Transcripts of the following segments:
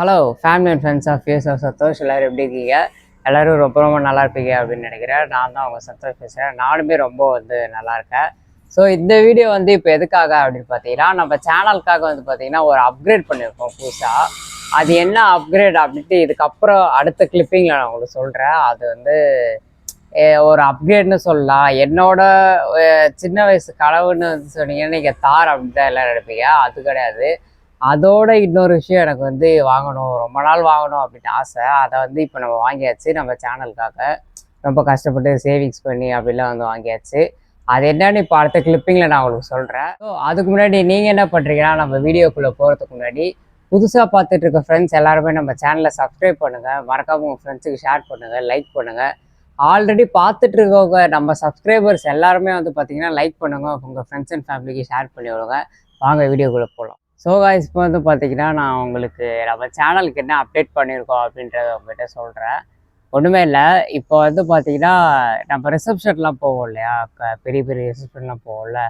Hello family and friends of face of Santhosh. எல்லோரும் எப்படி இருக்கீங்க? எல்லோரும் ரொம்ப ரொம்ப நல்லா இருப்பீங்க அப்படின்னு நினைக்கிறேன். நான் தான் அவங்க சந்தோஷ் பேசுகிறேன். நானுமே ரொம்ப நல்லா இருக்கேன். ஸோ இந்த வீடியோ இப்போ எதுக்காக அப்படின்னு பார்த்தீங்கன்னா, நம்ம சேனலுக்காக பார்த்தீங்கன்னா ஒரு அப்கிரேட் பண்ணியிருக்கோம் புதுசாக. அது என்ன அப்கிரேட் அப்படின்ட்டு இதுக்கப்புறம் அடுத்த கிளிப்பிங்கில் நான் உங்களுக்கு சொல்கிறேன். அது ஒரு அப்கிரேட்னு சொல்லலாம். என்னோட சின்ன வயசு கனவுன்னு சொன்னீங்கன்னா நீங்கள் தார் அப்படின்னு தான் எல்லாம் நினைப்பீங்க. அது கிடையாது. அதோட இன்னொரு விஷயம் எனக்கு வாங்கணும், ரொம்ப நாள் வாங்கணும் அப்படின்னு ஆசை. அதை இப்போ நம்ம வாங்கியாச்சு. நம்ம சேனலுக்காக ரொம்ப கஷ்டப்பட்டு சேவிங்ஸ் பண்ணி அப்படிலாம் வாங்கியாச்சு. அது என்னன்னு இப்போ அடுத்த கிளிப்பிங்கில் நான் உங்களுக்கு சொல்கிறேன். ஸோ அதுக்கு முன்னாடி நீங்கள் என்ன பண்ணுறீங்கன்னா, நம்ம வீடியோக்குள்ளே போகிறதுக்கு முன்னாடி புதுசாக பார்த்துட்டு இருக்க ஃப்ரெண்ட்ஸ் எல்லாருமே நம்ம சேனலை சப்ஸ்கிரைப் பண்ணுங்கள். மறக்காமல் உங்கள் ஃப்ரெண்ட்ஸுக்கு ஷேர் பண்ணுங்கள், லைக் பண்ணுங்கள். ஆல்ரெடி பார்த்துட்டு இருக்கவங்க நம்ம சப்ஸ்கிரைபர்ஸ் எல்லாருமே பார்த்தீங்கன்னா லைக் பண்ணுங்கள். உங்கள் ஃப்ரெண்ட்ஸ் அண்ட் ஃபேமிலிக்கு ஷேர் பண்ணி விடுங்க. வாங்க வீடியோக்குள்ளே போகலாம். ஸோ காய்ஸ், இப்போ பார்த்தீங்கன்னா நான் உங்களுக்கு நம்ம சேனலுக்கு என்ன அப்டேட் பண்ணியிருக்கோம் அப்படின்றத உங்கள்கிட்ட சொல்கிறேன். ஒன்றுமே இல்லை. இப்போ பார்த்தீங்கன்னா நம்ம ரிசப்ஷன்லாம் போவோம் இல்லையா, பெரிய பெரிய ரிசப்ஷன்லாம் போவோம்ல.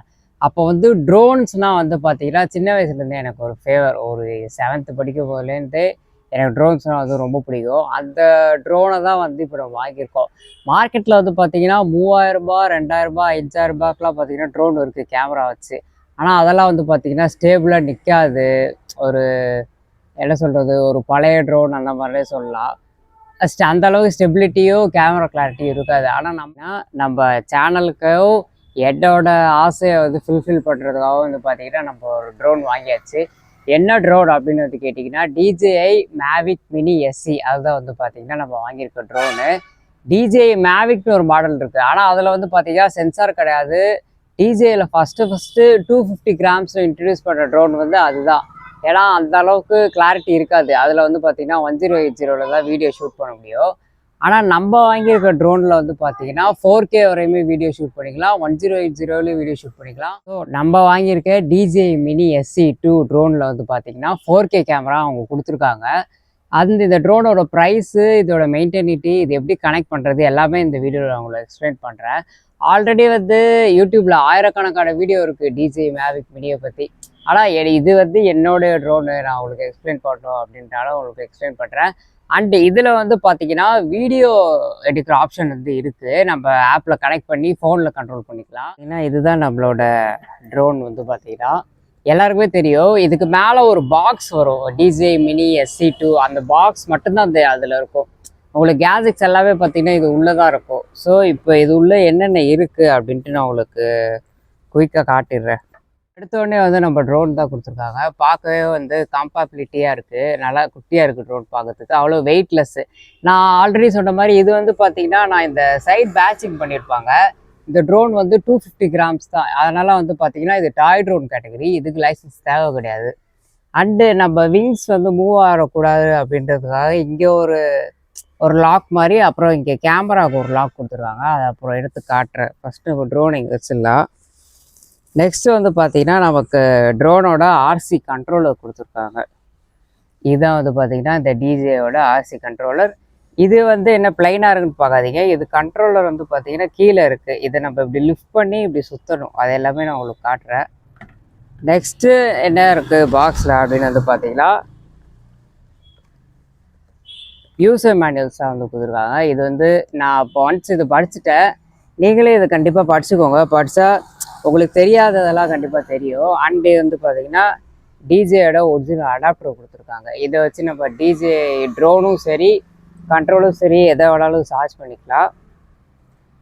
அப்போ ட்ரோன்ஸ்னால் பார்த்தீங்கன்னா சின்ன வயசுலேருந்தே எனக்கு ஒரு ஃபேவர். ஒரு 7th படிக்கும் போதுலேருந்து எனக்கு ட்ரோன்ஸ்னால் ரொம்ப பிடிக்கும். அந்த ட்ரோனை தான் இப்போ நம்ம வாங்கியிருக்கோம். மார்க்கெட்டில் பார்த்தீங்கன்னா 3000 2000 5000 பார்த்தீங்கன்னா ட்ரோன் இருக்குது கேமரா வச்சு. ஆனால் அதெல்லாம் பார்த்தீங்கன்னா ஸ்டேபிளாக நிற்காது. ஒரு என்ன சொல்கிறது, ஒரு பழைய ட்ரோன் அந்த மாதிரிலே சொல்லலாம். அந்த அளவுக்கு ஸ்டெபிலிட்டியோ கேமரா கிளாரிட்டியும் இருக்காது. ஆனால் நம்ம சேனலுக்கோ என்னோட ஆசையை ஃபுல்ஃபில் பண்ணுறதுக்காக பார்த்தீங்கன்னா நம்ம ஒரு ட்ரோன் வாங்கியாச்சு. என்ன ட்ரோன் அப்படின்னு கேட்டிங்கன்னா DJI Mavic Mini SE. அதுதான் பார்த்தீங்கன்னா நம்ம வாங்கியிருக்க ட்ரோனு. DJI Mavicனு ஒரு மாடல் இருக்குது. ஆனால் அதில் பார்த்தீங்கன்னா சென்சார் கிடையாது. DJIயில் ஃபஸ்ட்டு 250 கிராம்ஸில் இன்ட்ரடியூஸ் பண்ணுற ட்ரோன் அதுதான். ஏன்னா அந்த அளவுக்கு கிளாரிட்டி இருக்காது. அதில் பார்த்தீங்கன்னா 1080 தான் வீடியோ ஷூட் பண்ண முடியும். ஆனால் நம்ம வாங்கியிருக்க ட்ரோனில் பார்த்தீங்கன்னா 4K வரையுமே வீடியோ ஷூட் பண்ணிக்கலாம், 1080 வீடியோ ஷூட் பண்ணிக்கலாம். ஸோ நம்ம வாங்கியிருக்க DJI Mini SE2 ட்ரோனில் பார்த்தீங்கன்னா 4K கேமரா அவங்க கொடுத்துருக்காங்க. இந்த ட்ரோனோட ப்ரைஸு, இதோட மெயின்டெனிட்டி, இது எப்படி கனெக்ட் பண்ணுறது எல்லாமே இந்த வீடியோவில் நான் உங்களுக்கு எக்ஸ்பிளைன் பண்ணுறேன். ஆல்ரெடி யூடியூப்பில் ஆயிரக்கணக்கான வீடியோ இருக்குது DJI Mavic Miniயை பற்றி. ஆனால் இது என்னோடைய ட்ரோனு நான் உங்களுக்கு எக்ஸ்பிளைன் பண்ணுறோம் அப்படின்றாலும் உங்களுக்கு எக்ஸ்பிளைன் பண்ணுறேன். அண்டு இதில் பார்த்தீங்கன்னா வீடியோ எடுக்கிற ஆப்ஷன் இருக்குது. நம்ம ஆப்பில் கனெக்ட் பண்ணி ஃபோனில் கண்ட்ரோல் பண்ணிக்கலாம். ஏன்னா இதுதான் நம்மளோட ட்ரோன் பார்த்தீங்கன்னா எல்லாருக்குமே தெரியும். இதுக்கு மேலே ஒரு பாக்ஸ் வரும், DJI Mini SE2. அந்த பாக்ஸ் மட்டும்தான் அதில் இருக்கும். உங்களுக்கு கேஜெட்ஸ் எல்லாமே பார்த்தீங்கன்னா இது உள்ளே தான் இருக்கும். ஸோ இப்போ இது உள்ளே என்னென்ன இருக்குது அப்படின்ட்டு நான் உங்களுக்கு குயிக்காக காட்டிடுறேன். எடுத்தோடனே நம்ம ட்ரோன் தான் கொடுத்துருக்காங்க. பார்க்கவே காம்பாபிலிட்டியாக இருக்குது, நல்லா குட்டியாக இருக்குது ட்ரோன் பார்க்கறதுக்கு, அவ்வளோ வெயிட்லெஸ்ஸு. நான் ஆல்ரெடி சொன்ன மாதிரி இது பார்த்தீங்கன்னா நான் இந்த சைட் பேட்சிங் பண்ணியிருப்பாங்க. இந்த ட்ரோன் 250 கிராம்ஸ் தான். அதனால் பார்த்தீங்கன்னா இது டாய் ட்ரோன் கேட்டகரி. இதுக்கு லைசன்ஸ் தேவை கிடையாது. அண்டு நம்ம விங்ஸ் மூவ் ஆகக்கூடாது அப்படின்றதுக்காக இங்கே ஒரு லாக் மாதிரி, அப்புறம் இங்கே கேமராவுக்கு ஒரு லாக் கொடுத்துருக்காங்க. அதை அப்புறம் எடுத்து காட்டுறேன். ஃபஸ்ட்டு நம்ம ட்ரோன் இங்கே வச்சிடலாம். நெக்ஸ்ட்டு பார்த்தீங்கன்னா நமக்கு ட்ரோனோட RC கண்ட்ரோலர் கொடுத்துருக்காங்க. இதுதான் பார்த்தீங்கன்னா இந்த DJIயோட RC கண்ட்ரோலர். இது என்ன பிளைனாக இருக்குன்னு பார்க்காதீங்க. இது கண்ட்ரோலர் பார்த்தீங்கன்னா கீழே இருக்குது. இதை நம்ம இப்படி லிஃப்ட் பண்ணி இப்படி சுற்றணும். அது எல்லாமே நான் உங்களுக்கு காட்டுறேன். நெக்ஸ்ட்டு என்ன இருக்குது பாக்ஸில் அப்படின்னு பார்த்தீங்கன்னா யூசர் மேனுவல்ஸாக கொடுத்துருக்காங்க. இது நான் இப்போ ஒன்ஸ் இது படிச்சுட்டேன். நீங்களே இதை கண்டிப்பாக படிச்சுக்கோங்க. படித்தா உங்களுக்கு தெரியாததெல்லாம் கண்டிப்பாக தெரியும். அண்டு பார்த்தீங்கன்னா DJIயோட ஒரிஜினல் அடாப்டர் கொடுத்துருக்காங்க. இதை வச்சு நம்ம DJI ட்ரோனும் சரி, கண்ட்ரோலும் சரி, எதை வேணாலும் சார்ஜ் பண்ணிக்கலாம்.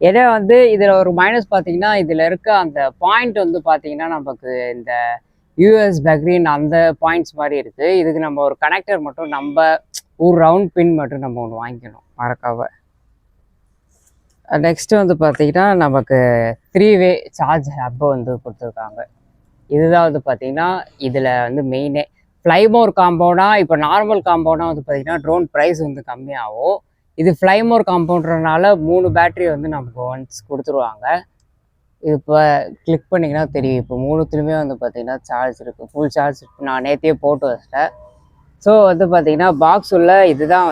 ஏன்னா இதில் ஒரு மைனஸ் பார்த்தீங்கன்னா இதில் இருக்க அந்த பாயிண்ட் பார்த்தீங்கன்னா நமக்கு இந்த US பக்ரீன் அந்த பாயிண்ட்ஸ் மாதிரி இருக்குது. இதுக்கு நம்ம ஒரு கனெக்டர் மட்டும், நம்ம ஒரு ரவுண்ட் பின் மட்டும் நம்ம ஒன்று வாங்கிக்கணும் மறக்காம. நெக்ஸ்ட்டு பார்த்தீங்கன்னா நமக்கு 3-வே சார்ஜ் ஹப்பை கொடுத்துருக்காங்க. இதுதான் பார்த்தீங்கன்னா இதில் மெயினே. ஃப்ளைமோர் காம்பவுண்டா, இப்போ நார்மல் காம்பவுண்டா பார்த்தீங்கன்னா ட்ரோன் ப்ரைஸ் கம்மியாகும். இது ஃப்ளைமோர் காம்பவுண்டர்னால 3 பேட்டரி நமக்கு ஒன்ஸ் கொடுத்துருவாங்க. இது இப்போ கிளிக் பண்ணிங்கன்னா தெரியும். இப்போ 3த்துலையுமே பார்த்தீங்கன்னா சார்ஜ் இருக்குது, ஃபுல் சார்ஜ் இருக்குது. நான் நேற்றையே போட்டு வச்சிட்டேன். ஸோ பார்த்தீங்கன்னா பாக்ஸ் உள்ள இதுதான்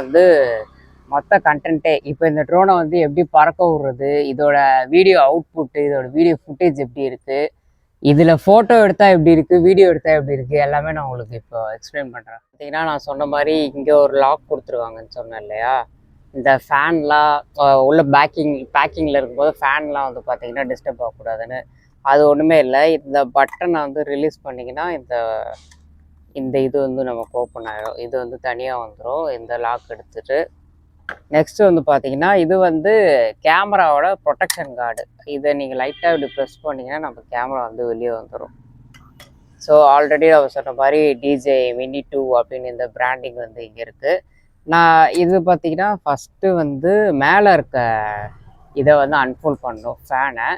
மொத்த கண்டென்ட்டே. இப்போ இந்த ட்ரோனை எப்படி பறக்க விடுறது, இதோட வீடியோ அவுட்புட்டு, இதோட வீடியோ ஃபுட்டேஜ் எப்படி இருக்குது, இதில் ஃபோட்டோ எடுத்தால் எப்படி இருக்குது, வீடியோ எடுத்தால் எப்படி இருக்குது, எல்லாமே நான் உங்களுக்கு இப்போ எக்ஸ்பிளைன் பண்ணுறேன். பார்த்தீங்கன்னா நான் சொன்ன மாதிரி இங்கே ஒரு லாக் கொடுத்துருவாங்கன்னு சொன்னேன் இல்லையா. இந்த ஃபேன்லாம் உள்ள பேக்கிங்கில் இருக்கும்போது ஃபேன்லாம் வந்து பார்த்தீங்கன்னா டிஸ்டர்ப் ஆகக்கூடாதுன்னு, அது ஒன்றுமே இல்லை. இந்த பட்டனை வந்து ரிலீஸ் பண்ணிங்கன்னா இந்த இது வந்து நமக்கு ஓப்பன் ஆகிடும். இது வந்து தனியாக வந்துடும் இந்த லாக் எடுத்துகிட்டு. நெக்ஸ்ட்டு வந்து பார்த்தீங்கன்னா இது வந்து கேமராவோட ப்ரொடெக்ஷன் கார்டு. இதை நீங்கள் லைட்டாக இப்படி ப்ரெஸ் பண்ணிங்கன்னா நம்ம கேமரா வந்து வெளியே வந்துடும். ஸோ ஆல்ரெடி அவர் சொன்ன மாதிரி டிஜே மினி 2 அப்படின்னு இந்த பிராண்டிங் வந்து இங்கே இருக்குது. நான் இது பார்த்தீங்கன்னா ஃபஸ்ட்டு வந்து மேலே இருக்க இதை வந்து அன்ஃபோல்ட் பண்ணணும் ஃபேனை.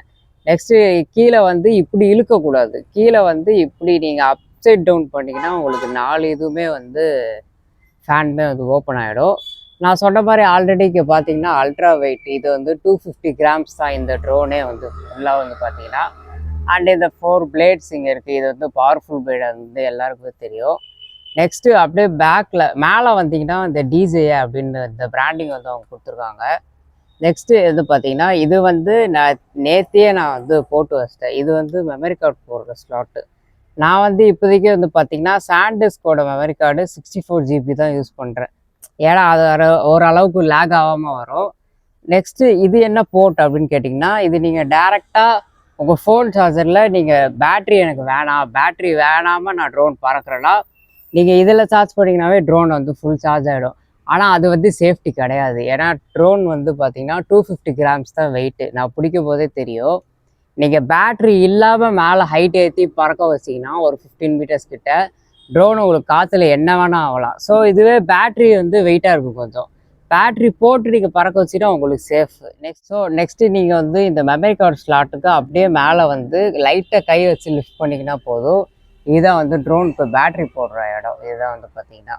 நெக்ஸ்ட்டு கீழே வந்து இப்படி இழுக்கக்கூடாது. கீழே வந்து இப்படி நீங்கள் அப்சைட் டவுன் பண்ணிங்கன்னா உங்களுக்கு 4 இதுவுமே வந்து ஃபேனுமே வந்து ஓப்பன் ஆகிடும். நான் சொன்ன மாதிரி ஆல்ரெடி இங்கே பார்த்தீங்கன்னா அல்ட்ரா வெயிட், இது வந்து 250 கிராம்ஸ் தான் இந்த ட்ரோனே வந்து ஃபுல்லாக வந்து பார்த்தீங்கன்னா. அண்ட் இந்த 4 பிளேட்ஸ் இங்கே இருக்குது. இது வந்து பவர்ஃபுல் பிளேட் வந்து எல்லாருக்குமே தெரியும். நெக்ஸ்ட்டு அப்படியே பேக்கில் மேலே வந்தீங்கன்னா இந்த டிஜே அப்படின்னு இந்த பிராண்டிங் வந்து அவங்க கொடுத்துருக்காங்க. நெக்ஸ்ட்டு இது பார்த்தீங்கன்னா இது வந்து நான் நேத்தியே நான் வந்து போட்டு வச்சிட்டேன். இது வந்து மெமரி கார்டு போடுற ஸ்லாட்டு. நான் வந்து இப்போதைக்கு வந்து பார்த்தீங்கன்னா சாண்டிஸ்கோட மெமரி கார்டு 64 GB தான் யூஸ் பண்ணுறேன். ஏன்னா அது ஓரளவுக்கு லேக் ஆகாமல் வரும். நெக்ஸ்ட்டு இது என்ன போர்ட் அப்படின்னு கேட்டிங்கன்னா, இது நீங்கள் டேரெக்டாக உங்கள் ஃபோன் சார்ஜரில் நீங்கள் பேட்ரி எனக்கு வேணாம், பேட்ரி வேணாமல் நான் ட்ரோன் பறக்கிறேன்னா நீங்கள் இதில் சார்ஜ் பண்ணிங்கனாவே ட்ரோன் வந்து ஃபுல் சார்ஜ் ஆகிடும். ஆனால் அது வந்து சேஃப்டி கிடையாது. ஏன்னா ட்ரோன் வந்து பார்த்தீங்கன்னா 250 கிராம்ஸ் தான் வெயிட்டு. நான் பிடிக்கும் போதே தெரியும். நீங்கள் பேட்ரி இல்லாமல் மேலே ஹைட் ஏற்றி பறக்க வச்சிங்கன்னா ஒரு 15 மீட்டர்ஸ் கிட்ட ட்ரோன் உங்களுக்கு காற்றுல என்ன வேணால் ஆகலாம். ஸோ இதுவே பேட்ரி வந்து வெயிட்டாக இருக்கும் கொஞ்சம். பேட்ரி போட்டு நீங்கள் பறக்க வச்சுட்டா உங்களுக்கு சேஃப். நெக்ஸ்ட்டு நீங்கள் வந்து இந்த மெமரி கார்டு ஸ்லாட்டுக்கு அப்படியே மேலே வந்து லைட்டாக கை வச்சு லிஃப்ட் பண்ணிங்கன்னா போதும். இதுதான் வந்து ட்ரோன் இப்போ பேட்ரி போடுற இடம். இதுதான் வந்து பார்த்தீங்கன்னா.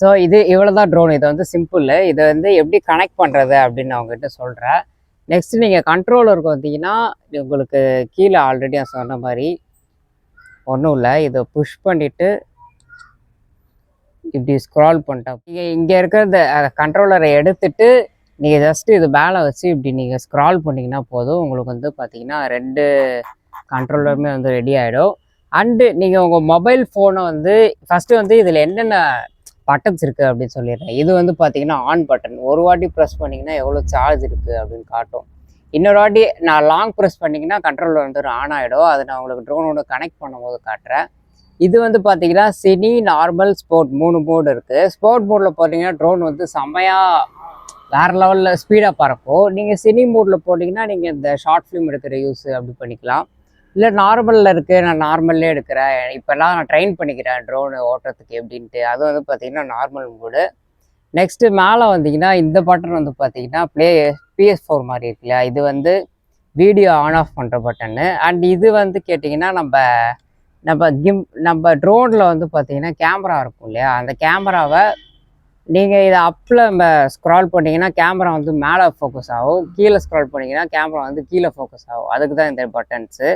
ஸோ இவ்வளோ தான் ட்ரோன். இது வந்து சிம்பிள். இதை வந்து எப்படி கனெக்ட் பண்ணுறது அப்படின்னு நான் உங்ககிட்ட சொல்கிறேன். நெக்ஸ்ட்டு நீங்கள் கண்ட்ரோலருக்கு வந்தீங்கன்னா உங்களுக்கு கீழே ஆல்ரெடி நான் சொன்ன மாதிரி ஒன்றும் இல்லை. இதை புஷ் பண்ணிவிட்டு இப்படி ஸ்க்ரால் பண்ணிட்டோம். நீங்கள் இங்கே இருக்கிற கண்ட்ரோலரை எடுத்துட்டு நீங்கள் ஜஸ்ட்டு இது மேலே வச்சு இப்படி நீங்கள் ஸ்க்ரால் பண்ணிங்கன்னா போதும். உங்களுக்கு வந்து பார்த்தீங்கன்னா 2 கண்ட்ரோலருமே வந்து ரெடி ஆகிடும். அண்டு நீங்கள் உங்கள் மொபைல் ஃபோனை வந்து ஃபஸ்ட்டு வந்து இதில் என்னென்ன பட்டன்ஸ் இருக்குது அப்படின்னு சொல்லிடுறேன். இது வந்து பார்த்தீங்கன்னா ஆன் பட்டன். ஒரு வாட்டி ப்ரெஸ் பண்ணிங்கன்னா எவ்வளோ சார்ஜ் இருக்குது அப்படின்னு காட்டும். இன்னொரு வாட்டி நான் லாங் ப்ரெஸ் பண்ணிங்கன்னா கண்ட்ரோலர் வந்து ஆன் ஆகிடும். அதை நான் உங்களுக்கு ட்ரோனோட கனெக்ட் பண்ணும்போது காட்டுறேன். இது வந்து பார்த்தீங்கன்னா சினி, நார்மல், ஸ்போர்ட் 3 மோடு இருக்குது. ஸ்போர்ட் மோடில் போட்டிங்கன்னா ட்ரோன் வந்து செம்மையாக வேறு லெவலில் ஸ்பீடாக பறக்கும். நீங்கள் சினி மோடில் போட்டிங்கன்னா நீங்கள் இந்த ஷார்ட் ஃபிலிம் எடுக்கிற யூஸ் அப்படி பண்ணிக்கலாம். இல்லை நார்மலில் இருக்குது, நான் நார்மல்லே எடுக்கிறேன், இப்போல்லாம் நான் ட்ரெயின் பண்ணிக்கிறேன் ட்ரோனு ஓட்டுறதுக்கு எப்படின்ட்டு, அது வந்து பார்த்திங்கன்னா நார்மல் மோடு. நெக்ஸ்ட்டு மேலே வந்தீங்கன்னா இந்த பட்டன் வந்து பார்த்திங்கன்னா PS4 மாதிரி இருக்கு இல்லையா, இது வந்து வீடியோ ஆன் ஆஃப் பண்ணுற பட்டன்னு. அண்ட் இது வந்து கேட்டிங்கன்னா நம்ம ட்ரோனில் வந்து பார்த்திங்கன்னா கேமரா இருக்கும் இல்லையா, அந்த கேமராவை நீங்கள் இதை அப்பில் நம்ம ஸ்க்ரால் பண்ணிங்கன்னா கேமரா வந்து மேலே ஃபோக்கஸ் ஆகும், கீழே ஸ்க்ரால் பண்ணிங்கன்னா கேமரா வந்து கீழே ஃபோக்கஸ் ஆகும். அதுக்கு தான் இந்த பட்டன்ஸு.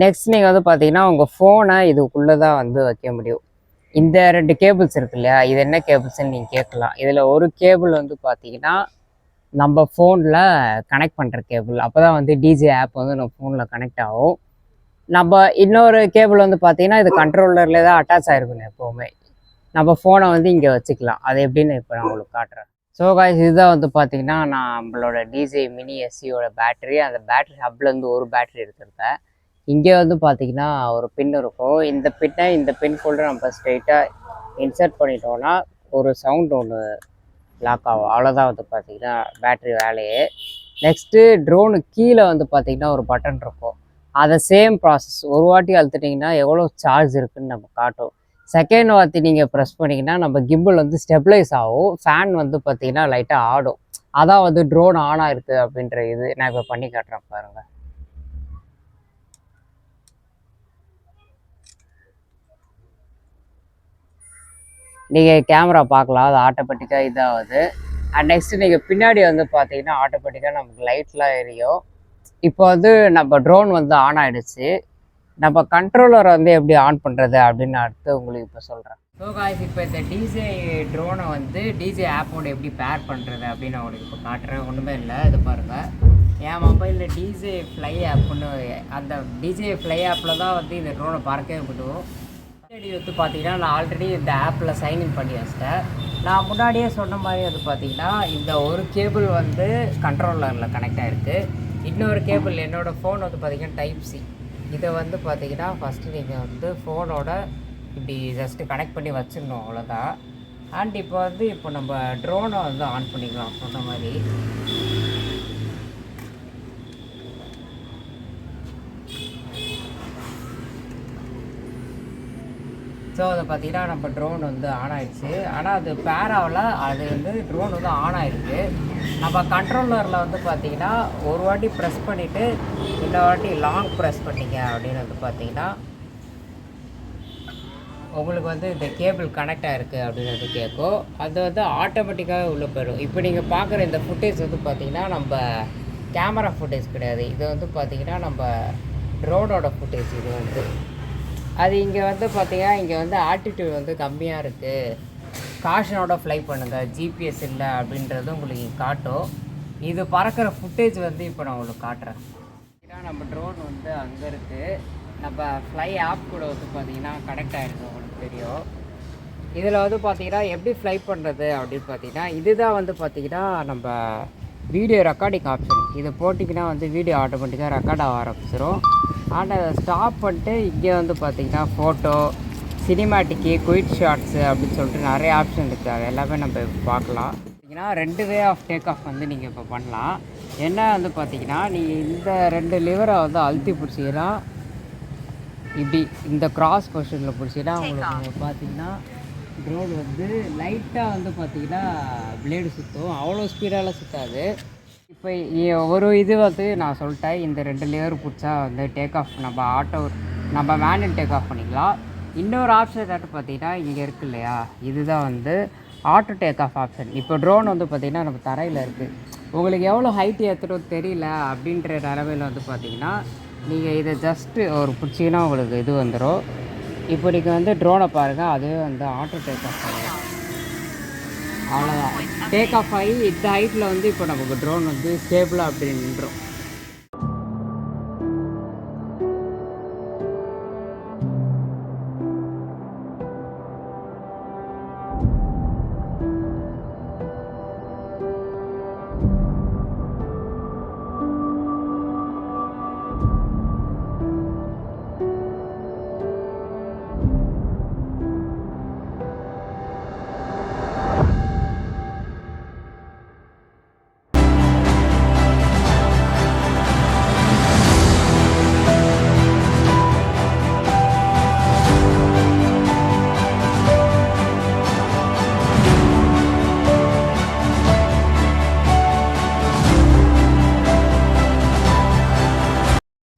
நெக்ஸ்ட் நீங்கள் வந்து பார்த்தீங்கன்னா உங்கள் ஃபோனை இதுக்குள்ளே தான் வந்து வைக்க முடியும். இந்த 2 கேபிள்ஸ் இருக்கு இல்லையா, இது என்ன கேபிள்ஸ்ன்னு நீங்கள் கேட்கலாம். இதில் ஒரு கேபிள் வந்து பார்த்தீங்கன்னா நம்ம ஃபோனில் கனெக்ட் பண்ணுற கேபிள். அப்போ தான் வந்து டிஜே ஆப் வந்து நம்ம ஃபோனில் கனெக்ட் ஆகும். நம்ம இன்னொரு கேபிள் வந்து பார்த்தீங்கன்னா இது கண்ட்ரோலர்லேயே தான் அட்டாச் ஆகிருக்குங்க எப்போவுமே. நம்ம ஃபோனை வந்து இங்கே வச்சுக்கலாம். அது எப்படின்னு இப்போ நான் உங்களுக்கு காட்டுறேன். ஸோ காய்ஸ், இதுதான் வந்து பார்த்தீங்கன்னா நம்மளோட டிஜே மினி எஸ்சியோட பேட்டரி. அந்த பேட்டரி ஹப்லேருந்து ஒரு பேட்டரி எடுத்துருக்கேன். இங்கே வந்து பார்த்திங்கன்னா ஒரு பின் இருக்கும். இந்த பின் ஃபோல்டர் நம்ம ஸ்ட்ரெயிட்டாக இன்சர்ட் பண்ணிட்டோன்னா ஒரு சவுண்ட் ஒன்று லாக் ஆகும். அவ்வளோதான் வந்து பார்த்திங்கன்னா பேட்ரி வேலையே. நெக்ஸ்ட்டு ட்ரோனு கீழே வந்து பார்த்திங்கன்னா ஒரு பட்டன் இருக்கும். அதை சேம் ப்ராசஸ் ஒரு வாட்டி அழுத்துட்டிங்கன்னா எவ்வளோ சார்ஜ் இருக்குதுன்னு நம்ம காட்டும். செகண்ட் வாட்டி நீங்கள் ப்ரெஸ் பண்ணிங்கன்னா நம்ம கிம்பிள் வந்து ஸ்டெபிளைஸ் ஆகும். ஃபேன் வந்து பார்த்திங்கன்னா லைட்டாக ஆடும். அதான் வந்து ட்ரோன் ஆன் ஆகிருக்கு அப்படின்ற இது நான் இப்போ பண்ணி காட்டுறேன் பாருங்கள். நீங்கள் கேமரா பார்க்கலாம், அது ஆட்டோமேட்டிக்காக இதாகுது. அண்ட் நெக்ஸ்ட்டு நீங்கள் பின்னாடி வந்து பார்த்தீங்கன்னா ஆட்டோமேட்டிக்காக நமக்கு லைட்லாம் எரியும். இப்போ வந்து நம்ம ட்ரோன் வந்து ஆன் ஆகிடுச்சு. நம்ம கண்ட்ரோலரை வந்து எப்படி ஆன் பண்ணுறது அப்படின்னு அடுத்து உங்களுக்கு இப்போ சொல்கிறேன். ஸோ காய்ஸ், இப்போ இந்த டிஜே ட்ரோனை வந்து டிஜே ஆப்போட எப்படி பேர் பண்ணுறது அப்படின்னு நான் உங்களுக்கு இப்போ காட்டுறேன். ஒன்றுமே இல்லை, இது பாருங்கள். என் மொபைலில் டிஜே ஃப்ளை ஆப்னு அந்த டிஜே ஃப்ளை ஆப்பில் தான் வந்து இந்த ட்ரோனை பார்க்கவே முடியும். ஆல்ரெடி வந்து பார்த்தீங்கன்னா நான் ஆல்ரெடி இந்த ஆப்பில் சைன்இன் பண்ணி வச்சிட்டேன். நான் முன்னாடியே சொன்ன மாதிரி வந்து பார்த்தீங்கன்னா இந்த ஒரு கேபிள் வந்து கண்ட்ரோலரில் கனெக்ட் ஆகிருக்கு. இன்னொரு கேபிள் என்னோடய ஃபோன் வந்து பார்த்திங்கன்னா டைப்-C. இதை வந்து பார்த்திங்கன்னா ஃபஸ்ட்டு நீங்கள் வந்து ஃபோனோட இப்படி ஜஸ்ட்டு கனெக்ட் பண்ணி வச்சிடணும், அவ்வளோதான். அண்ட் இப்போ நம்ம ட்ரோனை வந்து ஆன் பண்ணிக்கலாம் சொன்ன மாதிரி. ஸோ அதை பார்த்திங்கன்னா நம்ம ட்ரோன் வந்து ஆன் ஆகிடுச்சு. ஆனால் அது பேராவில் அது வந்து ட்ரோன் வந்து ஆன் ஆகிருக்கு. நம்ம கண்ட்ரோலரில் வந்து பார்த்திங்கன்னா ஒரு வாட்டி ப்ரெஸ் பண்ணிவிட்டு இன்னொரு வாட்டி லாங் ப்ரெஸ் பண்ணிங்க அப்படின்னு வந்து பார்த்திங்கன்னா உங்களுக்கு வந்து இந்த கேபிள் கனெக்ட் ஆகிருக்கு அப்படின்றது கேட்கும். அது வந்து ஆட்டோமேட்டிக்காகவே உள்ளே போயிடும். இப்போ நீங்கள் பார்க்குற இந்த ஃபுட்டேஜ் வந்து பார்த்திங்கன்னா நம்ம கேமரா ஃபுட்டேஜ் கிடையாது. இது வந்து பார்த்திங்கன்னா நம்ம ட்ரோனோட ஃபுட்டேஜ். இது வந்து அது இங்கே வந்து பார்த்திங்கன்னா இங்கே வந்து ஆல்டிடியூட் வந்து கம்மியாக இருக்குது, காஷனோட ஃப்ளை பண்ணுங்கள், ஜிபிஎஸ் இல்லை அப்படின்றது உங்களுக்கு காட்டும். இது பறக்கிற ஃபுட்டேஜ் வந்து இப்போ நான் உங்களுக்கு காட்டுறேன். நம்ம ட்ரோன் வந்து அங்கே இருக்குது. நம்ம ஃப்ளை ஆப் கூட வந்து பார்த்திங்கன்னா கனெக்ட் ஆகிருக்கு, உங்களுக்கு தெரியும். இதில் வந்து பார்த்திங்கன்னா எப்படி ஃப்ளை பண்ணுறது அப்படின்னு பார்த்திங்கன்னா இதுதான் வந்து பார்த்திங்கன்னா நம்ம வீடியோ ரெக்கார்டிங் ஆப்ஷன். இதை போட்டிங்கன்னா வந்து வீடியோ ஆட்டோமேட்டிக்காக ரெக்கார்ட் ஆக ஆரம்பிச்சிடும். ஆனால் அதை ஸ்டாப் பண்ணிட்டு இங்கே வந்து பார்த்திங்கன்னா ஃபோட்டோ, சினிமேட்டிக்கு, குயிக் ஷாட்ஸு அப்படின்னு சொல்லிட்டு நிறைய ஆப்ஷன் இருக்குது. அது எல்லாமே நம்ம இப்போ பார்க்கலாம். பார்த்திங்கன்னா 2 வே ஆஃப் டேக் ஆஃப் வந்து நீங்கள் இப்போ பண்ணலாம். என்ன வந்து பார்த்திங்கன்னா நீங்கள் இந்த 2 லிவரை வந்து அழுத்தி பிடிச்சிங்கன்னா இப்படி இந்த கிராஸ் பொசிஷனில் பிடிச்சிங்கன்னா உங்களுக்கு பார்த்திங்கன்னா ட்ரோன் வந்து லைட்டாக வந்து பார்த்திங்கன்னா பிளேடு சுற்றும், அவ்வளோ ஸ்பீடால் சுற்றாது. இப்போ ஒரு இது வந்து நான் சொல்லிட்டேன், இந்த 2 லிவர் பிடிச்சா வந்து டேக் ஆஃப் நம்ம மேனுவல் டேக் ஆஃப் பண்ணிக்கலாம். இன்னொரு ஆப்ஷன் எதாட்டு பார்த்திங்கன்னா இங்கே இருக்குது இல்லையா, இதுதான் வந்து ஆட்டோ டேக் ஆஃப் ஆப்ஷன். இப்போ ட்ரோன் வந்து பார்த்திங்கன்னா நம்ம தரையில் இருக்குது, உங்களுக்கு எவ்வளோ ஹைட் ஏற்றுறோம் தெரியல அப்படின்ற நிலமையில் வந்து பார்த்திங்கன்னா நீங்கள் இதை ஜஸ்ட்டு ஒரு பிடிச்சிங்கன்னா உங்களுக்கு இது வந்துடும். இப்போ நீங்கள் வந்து ட்ரோனை பாருங்கள், அதுவே வந்து ஆட்டோ டேக் ஆஃப் பண்ணலாம். அவ்வளோதான், டேக் ஆஃப் ஆகி இந்த ஹைட்டில் வந்து இப்போ நமக்கு ட்ரோன் வந்து ஸ்டேபிளாக அப்படி நின்றோம்.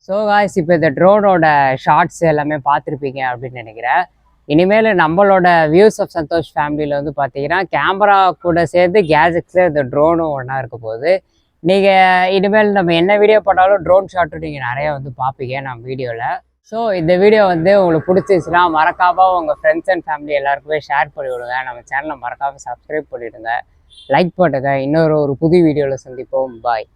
ஸோ காய்ஸ், இப்போ இந்த ட்ரோனோட ஷார்ட்ஸ் எல்லாமே பார்த்துருப்பீங்க அப்படின்னு நினைக்கிறேன். இனிமேல் நம்மளோட வியூஸ் ஆஃப் சந்தோஷ் ஃபேமிலியில் வந்து பார்த்தீங்கன்னா கேமரா கூட சேர்ந்து கேஜெட்ஸில் இந்த ட்ரோனும் ஒன்றா இருக்க போகுது. நீங்கள் இனிமேல் நம்ம என்ன வீடியோ பண்ணாலும் ட்ரோன் ஷாட்டும் நீங்கள் நிறையா வந்து பார்ப்பீங்க நம்ம வீடியோவில். ஸோ இந்த வீடியோ வந்து உங்களுக்கு பிடிச்சிச்சுன்னா மறக்காமல் உங்கள் ஃப்ரெண்ட்ஸ் அண்ட் ஃபேமிலி எல்லாருக்குமே ஷேர் பண்ணி விடுங்க. நம்ம சேனலை மறக்காமல் சப்ஸ்கிரைப் பண்ணிவிடுங்க, லைக் பண்ணுங்க. இன்னொரு புது வீடியோவில் சந்திப்போம். பாய்.